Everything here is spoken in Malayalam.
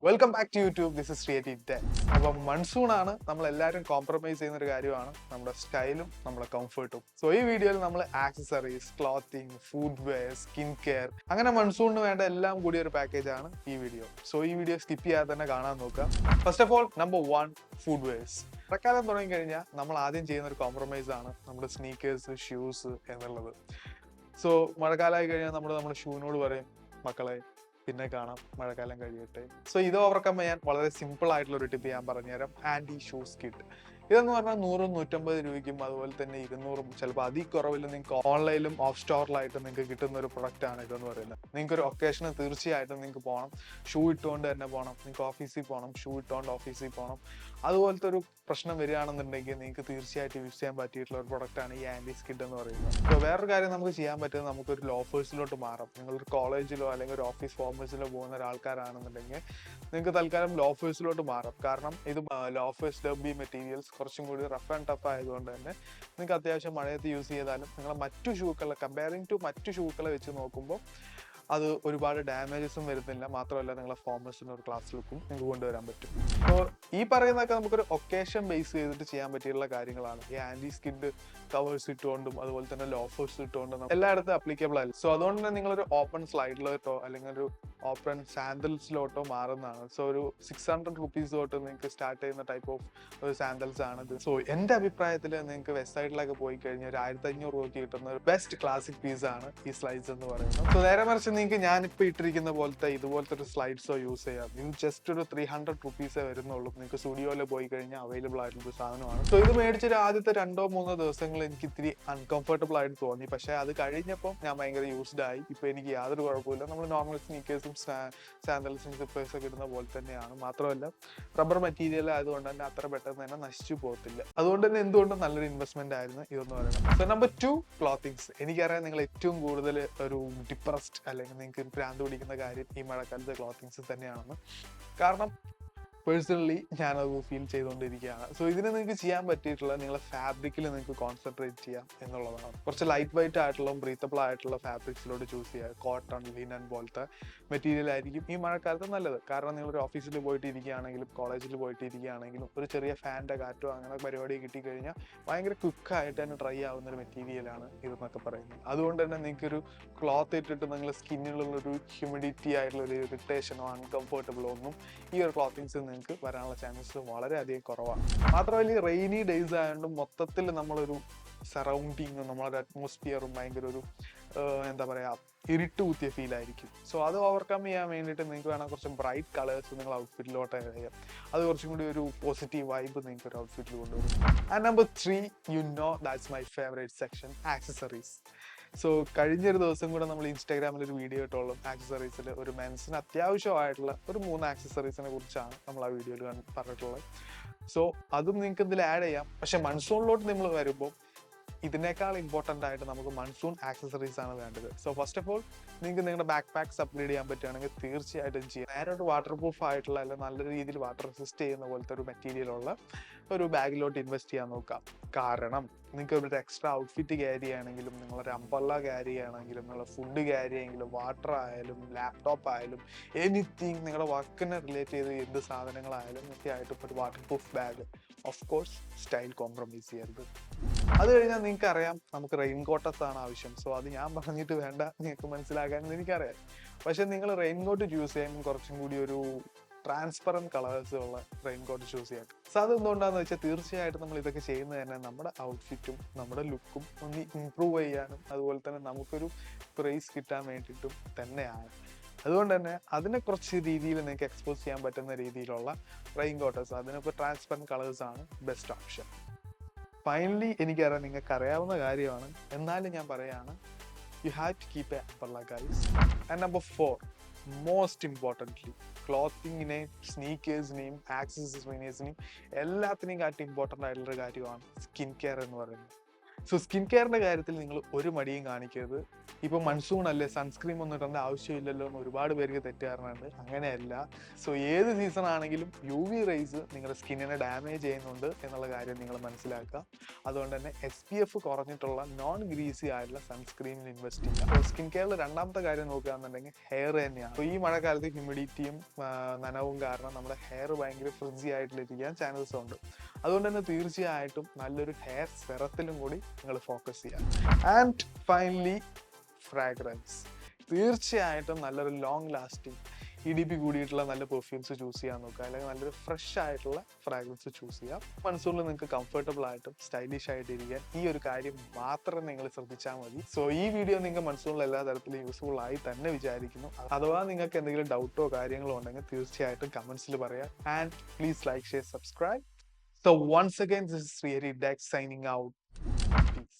Welcome back to YouTube. This is Sreehari. അപ്പം മൺസൂൺ ആണ്, നമ്മളെല്ലാവരും കോംപ്രമൈസ് ചെയ്യുന്ന ഒരു കാര്യമാണ് നമ്മുടെ സ്റ്റൈലും നമ്മുടെ കംഫർട്ടും. സോ ഈ വീഡിയോയിൽ നമ്മൾ accessories, clothing, food wear, skin care, അങ്ങനെ മൺസൂണിന് വേണ്ട എല്ലാം കൂടിയ ഒരു പാക്കേജ് ആണ് ഈ വീഡിയോ. സോ ഈ വീഡിയോ സ്കിപ്പ് ചെയ്യാതെ തന്നെ കാണാൻ നോക്കുക. First of all, number 1, food wears. മഴക്കാലം തുടങ്ങിക്കഴിഞ്ഞാൽ നമ്മൾ ആദ്യം ചെയ്യുന്ന ഒരു കോംപ്രമൈസ് ആണ് നമ്മുടെ സ്നീക്കേഴ്സ്, ഷൂസ് എന്നുള്ളത്. സോ മഴക്കാലമായി കഴിഞ്ഞാൽ നമ്മുടെ ഷൂവിനോട് പറയും, മക്കളെ പിന്നെ കാണാം, മഴക്കാലം കഴിയട്ടെ. സോ ഇത് ഓവർകം ചെയ്യാൻ വളരെ സിമ്പിൾ ആയിട്ടുള്ള ഒരു ടിപ്പ് ഞാൻ പറഞ്ഞുതരാം. Anti shoes kit. ഇതെന്ന് പറഞ്ഞാൽ 100-150 രൂപയ്ക്കും അതുപോലെ തന്നെ 200, ചിലപ്പോൾ അതിൽ കുറവിൽ നിങ്ങൾക്ക് ഓൺലൈനിലും ഓഫ് സ്റ്റോറിലായിട്ട് നിങ്ങൾക്ക് കിട്ടുന്ന ഒരു പ്രൊഡക്റ്റ് ആണ് ഇതെന്ന് പറയുന്നത്. നിങ്ങൾക്ക് ഒരു ഒക്കേഷന് തീർച്ചയായിട്ടും നിങ്ങൾക്ക് പോകണം, ഷൂ ഇട്ടുകൊണ്ട് തന്നെ പോകണം. നിങ്ങൾക്ക് ഓഫീസിൽ പോകണം, ഷൂ ഇട്ടുകൊണ്ട് ഓഫീസിൽ പോകണം. അതുപോലത്തെ ഒരു പ്രശ്നം വരികയാണെന്നുണ്ടെങ്കിൽ നിങ്ങൾക്ക് തീർച്ചയായിട്ടും യൂസ് ചെയ്യാൻ പറ്റിയിട്ടുള്ള ഒരു പ്രൊഡക്റ്റ് ആണ് ഈ ആന്റി സ്കിഡ് എന്ന് പറയുന്നത്. അപ്പോൾ വേറൊരു കാര്യം നമുക്ക് ചെയ്യാൻ പറ്റുന്നത്, നമുക്കൊരു ലോഫേഴ്സിലോട്ട് മാറാം. നിങ്ങളൊരു കോളേജിലോ അല്ലെങ്കിൽ ഒരു ഓഫീസ് ഫോർമേഴ്സിലോ പോകുന്ന ഒരാൾക്കാരാണെന്നുണ്ടെങ്കിൽ നിങ്ങൾക്ക് തൽക്കാലം ലോഫേഴ്സിലോട്ട് മാറാം. കാരണം ഇത് ലോഫേഴ്സ് ഡബ്ബി മെറ്റീരിയൽസ് കുറച്ചും കൂടി റഫ് ആൻഡ് ടഫ് ആയതുകൊണ്ട് തന്നെ നിങ്ങൾക്ക് അത്യാവശ്യം മഴയത്ത് യൂസ് ചെയ്താലും നിങ്ങളെ മറ്റു ഷൂക്കളെ കമ്പയറിങ് ടു മറ്റു ഷൂക്കളെ വെച്ച് നോക്കുമ്പോൾ അത് ഒരുപാട് ഡാമേജസും വരുന്നില്ല. മാത്രമല്ല നിങ്ങളെ ഫോമേഴ്സിന് ഒരു ക്ലാസ് ലുക്കും നിങ്ങൾക്ക് കൊണ്ടുവരാൻ പറ്റും. അപ്പോൾ ഈ പറയുന്നതൊക്കെ നമുക്കൊരു ഒക്കേഷൻ ബേസ് ചെയ്തിട്ട് ചെയ്യാൻ പറ്റിയിട്ടുള്ള കാര്യങ്ങളാണ്. ഈ ആന്റി സ്കിഡ് കവേഴ്സ് ഇട്ടുകൊണ്ടും അതുപോലെ തന്നെ ലോഫേഴ്സ് ഇട്ടുകൊണ്ടും എല്ലായിടത്തും അപ്ലിക്കബിൾ ആയി. സോ അതുകൊണ്ട് തന്നെ നിങ്ങളൊരു ഓപ്പൺ സ്ലൈഡിലോട്ടോ അല്ലെങ്കിൽ ഒരു ഓപ്പൺ സാൻഡൽസിലോട്ടോ മാറുന്നതാണ്. സോ ഒരു 600 റുപ്പീസ് തൊട്ട് നിങ്ങൾക്ക് സ്റ്റാർട്ട് ചെയ്യുന്ന ടൈപ്പ് ഓഫ് ഒരു സാൻഡൽസ് ആണിത്. സോ എൻ്റെ അഭിപ്രായത്തിൽ നിങ്ങൾക്ക് വെസ്റ്റ് സൈഡിലൊക്കെ പോയി കഴിഞ്ഞാൽ ഒരു 1500 രൂപയ്ക്ക് കിട്ടുന്ന ഒരു ബെസ്റ്റ് ക്ലാസിക് പീസ് ആണ് ഈ സ്ലൈഡ്സ് എന്ന് പറയുന്നത്. സോ നേരെ മറിച്ച് നിങ്ങൾക്ക് ഞാനിപ്പോൾ ഇട്ടിരിക്കുന്ന ഇതുപോലത്തെ ഒരു സ്ലൈഡ്സോ യൂസ് ചെയ്യാം. ഇത് ജസ്റ്റ് ഒരു 300 റുപ്പീസേ വരുന്നുള്ളൂ. നിങ്ങൾക്ക് സ്റ്റുഡിയോയിൽ പോയി കഴിഞ്ഞാൽ അവൈലബിൾ ആയിട്ടുള്ള ഒരു സാധനമാണ്. സോ ഇത് മേടിച്ചൊരു ആദ്യത്തെ 2-3 ദിവസങ്ങൾ എനിക്ക് ഇത്തിരി അൺകംഫർട്ടബിൾ ആയിട്ട് തോന്നി. പക്ഷേ അത് കഴിഞ്ഞപ്പോൾ ഞാൻ ഭയങ്കര യൂസ്ഡ് ആയി. ഇപ്പോൾ എനിക്ക് യാതൊരു കുഴപ്പമില്ല. നമ്മൾ നോർമൽ സ്നീക്കേഴ്സും സാൻഡൽസും സ്ലിപ്പേഴ്സും ഒക്കെ ഇടുന്ന പോലെ തന്നെയാണ്. മാത്രമല്ല റബ്ബർ മെറ്റീരിയൽ ആയതുകൊണ്ട് തന്നെ അത്ര പെട്ടെന്ന് തന്നെ നശിച്ചു പോകത്തില്ല. അതുകൊണ്ട് തന്നെ എന്തുകൊണ്ടും നല്ലൊരു ഇൻവെസ്റ്റ്മെന്റ് ആയിരുന്നു ഇതെന്ന് പറയുന്നത്. So number 2, clothings. എനിക്കറിയാം നിങ്ങൾ ഏറ്റവും കൂടുതൽ ഒരു ഡിപ്രസ്ഡ് അല്ലെങ്കിൽ നിങ്ങൾക്ക് ഭ്രാന്ത് പിടിക്കുന്ന കാര്യം ഈ മഴക്കാലത്തെ ക്ലോത്തിങ്സ് തന്നെയാണെന്ന്. കാരണം പേഴ്സണലി ഞാനത് ഫീൽ ചെയ്തുകൊണ്ടിരിക്കുകയാണ്. സോ ഇതിന് നിങ്ങൾക്ക് ചെയ്യാൻ പറ്റിയിട്ടുള്ള നിങ്ങളെ ഫാബ്രിക്കിൽ നിങ്ങൾക്ക് കോൺസെൻട്രേറ്റ് ചെയ്യാം എന്നുള്ളതാണ്. കുറച്ച് ലൈറ്റ് വെയിറ്റ് ആയിട്ടുള്ള ബ്രീത്തബിൾ ആയിട്ടുള്ള ഫാബ്രിക്സിലോട്ട് ചൂസ് ചെയ്യുക. കോട്ടൺ, ലിനൻ പോലത്തെ മെറ്റീരിയൽ ആയിരിക്കും ഈ മഴക്കാലത്ത് നല്ലത്. കാരണം നിങ്ങളൊരു ഓഫീസിൽ പോയിട്ട് ഇരിക്കുകയാണെങ്കിലും കോളേജിൽ പോയിട്ട് ഇരിക്കുകയാണെങ്കിലും ഒരു ചെറിയ ഫാൻ്റെ കാറ്റോ അങ്ങനെ പരിപാടി കിട്ടിക്കഴിഞ്ഞാൽ ഭയങ്കര ക്വിക്കായിട്ട് തന്നെ ഡ്രൈ ആവുന്ന ഒരു മെറ്റീരിയലാണ് ഇതെന്നൊക്കെ പറയുന്നത്. അതുകൊണ്ട് തന്നെ നിങ്ങൾക്കൊരു ക്ലോത്ത് ഇട്ടിട്ട് നിങ്ങളുടെ സ്കിന്നിലുള്ളൊരു ഹ്യൂമിഡിറ്റി ആയിട്ടുള്ള ഒരു ഇറിറ്റേഷനോ അൺകംഫർട്ടബിളോ ഒന്നും ഈ ഒരു ക്ലോത്തിങ്സ് നിങ്ങൾക്ക് വരാനുള്ള ചാൻസസ് വളരെയധികം കുറവാണ്. മാത്രമല്ല ഈ റെയിനി ഡേയ്സ് ആയതുകൊണ്ട് മൊത്തത്തിൽ നമ്മളൊരു സറൗണ്ടിങ്ങും നമ്മളൊരു അറ്റ്മോസ്ഫിയറും ഭയങ്കര ഒരു എന്താ പറയുക ഇരുട്ട് കുത്തിയ ഫീൽ ആയിരിക്കും. സോ അത് ഓവർകം ചെയ്യാൻ വേണ്ടിയിട്ട് നിങ്ങൾക്ക് വേണം കുറച്ച് ബ്രൈറ്റ് കളേഴ്സ് നിങ്ങൾ ഔട്ട്ഫിറ്റിലോട്ട് ചെയ്യാം. അത് കുറച്ചും കൂടി ഒരു പോസിറ്റീവ് വൈബ് നിങ്ങൾക്ക് ഒരു ഔട്ട്ഫിറ്റിൽ കൊണ്ടുവരും. And number 3, that's my favourite section, accessories. So കഴിഞ്ഞൊരു ദിവസം കൂടെ നമ്മൾ ഇൻസ്റ്റാഗ്രാമിൽ ഒരു വീഡിയോ ഇട്ടോളും ആക്സസറീസിൽ. ഒരു മെൻസിന് അത്യാവശ്യമായിട്ടുള്ള ഒരു 3 ആക്സസറീസിനെ കുറിച്ചാണ് നമ്മൾ ആ വീഡിയോയിൽ പറഞ്ഞിട്ടുള്ളത്. സോ അതും നിങ്ങൾക്ക് ഇതിൽ ആഡ് ചെയ്യാം. പക്ഷെ മൺസൂണിലോട്ട് നമ്മൾ വരുമ്പോൾ ഇതിനേക്കാൾ ഇമ്പോർട്ടൻ്റ് ആയിട്ട് നമുക്ക് മൺസൂൺ ആക്സസറീസ് ആണ് വേണ്ടത്. സോ ഫസ്റ്റ് ഓഫ് ഓൾ നിങ്ങൾക്ക് നിങ്ങളുടെ ബാക്ക് പാക്സ് അപ്ഗ്രേഡ് ചെയ്യാൻ പറ്റുകയാണെങ്കിൽ തീർച്ചയായിട്ടും ചെയ്യാം. നേരെ ഒരു വാട്ടർ പ്രൂഫ് ആയിട്ടുള്ള അല്ലെങ്കിൽ നല്ല രീതിയിൽ വാട്ടർ റെസിസ്റ്റ് ചെയ്യുന്ന പോലത്തെ ഒരു മെറ്റീരിയലുള്ള ഒരു ബാഗിലോട്ട് ഇൻവെസ്റ്റ് ചെയ്യാൻ നോക്കാം. കാരണം നിങ്ങൾക്ക് ഒരു എക്സ്ട്രാ ഔട്ട്ഫിറ്റ് ക്യാരി ചെയ്യുകയാണെങ്കിലും നിങ്ങളൊരു അമ്പള്ള ക്യാരി ചെയ്യുകയാണെങ്കിലും നിങ്ങളുടെ ഫുഡ് ക്യാരി ചെയ്യുമെങ്കിലും വാട്ടർ ആയാലും ലാപ്ടോപ്പ് ആയാലും എനിത്തിങ് നിങ്ങളുടെ വർക്കിനെ റിലേറ്റ് ചെയ്ത് എന്ത് സാധനങ്ങളായാലും കൃത്യമായിട്ടും ഒരു water proof bag. Of course style compromise ചെയ്യരുത്. അത് കഴിഞ്ഞാൽ നിങ്ങൾക്ക് അറിയാം നമുക്ക് റെയിൻകോട്ടസ് ആണ് ആവശ്യം. സോ അത് ഞാൻ പറഞ്ഞിട്ട് വേണ്ട നിങ്ങൾക്ക് മനസ്സിലാക്കാനെന്ന് എനിക്കറിയാം. പക്ഷെ നിങ്ങൾ റെയിൻകോട്ട് ചൂസ് ചെയ്യുമ്പോൾ കുറച്ചും കൂടി ഒരു ട്രാൻസ്പെറൻറ്റ് കളേഴ്സ് ഉള്ള റെയിൻകോട്ട് ചൂസ് ചെയ്യാം. സോ അതെന്തുകൊണ്ടാന്ന് വെച്ചാൽ തീർച്ചയായിട്ടും നമ്മൾ ഇതൊക്കെ ചെയ്യുന്നത് തന്നെ നമ്മുടെ ഔട്ട്ഫിറ്റും നമ്മുടെ ലുക്കും ഒന്ന് ഇമ്പ്രൂവ് ചെയ്യാനും അതുപോലെ തന്നെ നമുക്കൊരു പ്രൈസ് കിട്ടാൻ വേണ്ടിയിട്ടും തന്നെയാണ്. അതുകൊണ്ട് തന്നെ അതിനെ കുറച്ച് രീതിയിൽ നിങ്ങൾക്ക് എക്സ്പോസ് ചെയ്യാൻ പറ്റുന്ന രീതിയിലുള്ള റെയിൻകോട്ടസ്, അതിനിപ്പോൾ ട്രാൻസ്പെറൻറ്റ് കളേഴ്സ് ആണ് ബെസ്റ്റ് ഓപ്ഷൻ. ഫൈനലി എനിക്കറിയാം നിങ്ങൾക്ക് അറിയാവുന്ന കാര്യമാണ്, എന്നാലും ഞാൻ പറയാണ്, you have to keep a umbrella guys. And number 4, most importantly ക്ലോത്തിങ്ങിനെയും സ്നീക്കേഴ്സിനെയും ആക്സസറീസിനെയും എല്ലാത്തിനെയും കാട്ടി ഇമ്പോർട്ടൻ്റ് ആയിട്ടുള്ളൊരു കാര്യമാണ് സ്കിൻ കെയർ എന്ന് പറയുന്നത്. സോ സ്കിൻ കെയറിന്റെ കാര്യത്തിൽ നിങ്ങൾ ഒരു മടിയും കാണിക്കരുത്. ഇപ്പൊ മൺസൂൺ അല്ലേ, സൺസ്ക്രീൻ ഒന്നും ഇടേണ്ട ആവശ്യമില്ലല്ലോ എന്ന് ഒരുപാട് പേർക്ക് തെറ്റിദ്ധാരണയുണ്ട്. അങ്ങനെയല്ല. സോ ഏത് സീസൺ ആണെങ്കിലും UV റേസ് നിങ്ങളുടെ സ്കിന്നിനെ ഡാമേജ് ചെയ്യുന്നുണ്ട് എന്നുള്ള കാര്യം നിങ്ങൾ മനസ്സിലാക്കുക. അതുകൊണ്ട് തന്നെ SPF കുറഞ്ഞിട്ടുള്ള നോൺ ഗ്രീസി ആയിട്ടുള്ള സൺസ്ക്രീനിൽ ഇൻവെസ്റ്റ് ചെയ്യുക. അപ്പോൾ സ്കിൻ കെയറിൽ രണ്ടാമത്തെ കാര്യം നോക്കുകയാണെന്നുണ്ടെങ്കിൽ ഹെയർ തന്നെയാണ്. അപ്പോൾ ഈ മഴക്കാലത്ത് ഹ്യൂമിഡിറ്റിയും നനവും കാരണം നമ്മുടെ ഹെയർ ഭയങ്കര ഫ്രിസി ആയിട്ടിരിക്കാൻ ചാൻസസ് ഉണ്ട്. അതുകൊണ്ട് തന്നെ തീർച്ചയായിട്ടും നല്ലൊരു ഹെയർ സെറത്തിലും കൂടി നിങ്ങൾ ഫോക്കസ് ചെയ്യുക. And finally fragrance. തീർച്ചയായിട്ടും നല്ലൊരു ലോങ് ലാസ്റ്റിംഗ് EDP കൂടിയിട്ടുള്ള നല്ല പെർഫ്യൂംസ് ചൂസ് ചെയ്യാൻ നോക്കുക, അല്ലെങ്കിൽ നല്ലൊരു ഫ്രഷ് ആയിട്ടുള്ള ഫ്രാഗ്രൻസ് ചൂസ് ചെയ്യാം. മൺസൂണിൽ നിങ്ങൾക്ക് കംഫർട്ടബിൾ ആയിട്ടും സ്റ്റൈലിഷ് ആയിട്ട് ഇരിക്കാൻ ഈ ഒരു കാര്യം മാത്രം നിങ്ങൾ ശ്രദ്ധിച്ചാൽ മതി. സോ ഈ വീഡിയോ നിങ്ങൾക്ക് മൺസൂണിൽ എല്ലാ തരത്തിലും യൂസ്ഫുൾ ആയി തന്നെ വിചാരിക്കുന്നു. അഥവാ നിങ്ങൾക്ക് എന്തെങ്കിലും ഡൗട്ടോ കാര്യങ്ങളോ ഉണ്ടെങ്കിൽ തീർച്ചയായിട്ടും കമന്റ്സിൽ പറയാം. And please like, share, subscribe. So once again, this is Sreehari signing out. Peace.